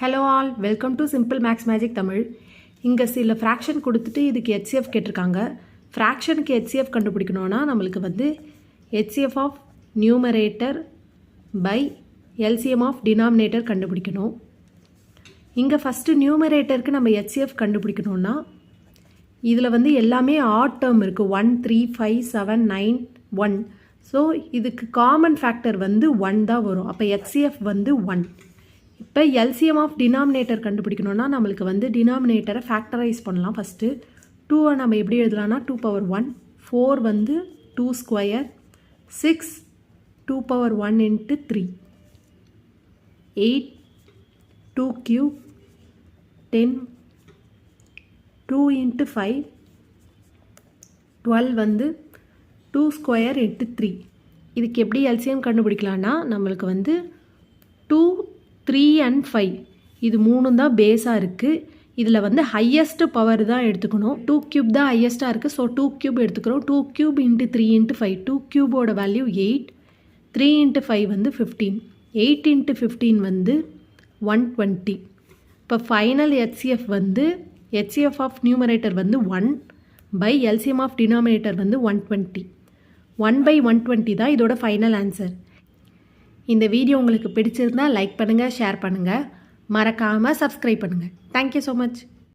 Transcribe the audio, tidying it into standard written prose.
Hello all, welcome to simple maths magic Tamil. இங்கே சில fraction கொடுத்துட்டு இதுக்கு ஹெச்சிஎஃப் கேட்டிருக்காங்க. ஃப்ராக்ஷனுக்கு ஹெச்சிஎஃப் கண்டுபிடிக்கணுன்னா நம்மளுக்கு வந்து HCF of numerator by LCM of denominator கண்டுபிடிக்கணும். இங்கே ஃபஸ்ட்டு நியூமரேட்டருக்கு நம்ம ஹெச்சிஎஃப் கண்டுபிடிக்கணுன்னா இதில் வந்து எல்லாமே ஆட் டேர்ம் இருக்குது. 1, 3, 5, 7, 9, 1. ஸோ இதுக்கு காமன் ஃபேக்டர் வந்து 1 தான் வரும். அப்போ ஹெச்சிஎஃப் வந்து 1. இப்போ எல்சிஎம் ஆஃப் டினாமினேட்டர் கண்டுபிடிக்கணுன்னா நம்மளுக்கு வந்து டினாமினேட்டரை ஃபேக்டரைஸ் பண்ணலாம். ஃபஸ்ட்டு 2 நம்ம எப்படி எழுதலாம்னா 2 power 1, 4 வந்து 2 square, 6 2 power 1 into 3, 8 2 cube, 10 2 into 5, 12 வந்து 2 square into 3. இதுக்கு எப்படி எல்சிஎம் கண்டுபிடிக்கலான்னா நம்மளுக்கு வந்து 2, 3 and 5 இது 3 தான் பேஸாக இருக்குது. இதில் வந்து ஹையஸ்ட் பவர் தான் எடுத்துக்கணும். 2 cube தான் ஹையஸ்ட்டாக இருக்குது. ஸோ 2 cube எடுத்துக்கிறோம். 2 cube into 3 into 5. 2 cubeோட value 8. 3 into 5 வந்து 15. 8 into 15 வந்து 120. இப்போ ஃபைனல் ஹெச்சிஎஃப் வந்து ஹெச்சிஎஃப் ஆஃப் நியூமரேட்டர் வந்து 1 பை எல்சிஎம் ஆஃப் டினாமினேட்டர் வந்து 120. 1/120 தான் இதோட ஃபைனல் ஆன்சர். இந்த வீடியோ உங்களுக்கு பிடிச்சிருந்தால் லைக் பண்ணுங்கள், ஷேர் பண்ணுங்கள், மறக்காமல் சப்ஸ்கிரைப் பண்ணுங்கள். Thank you so much.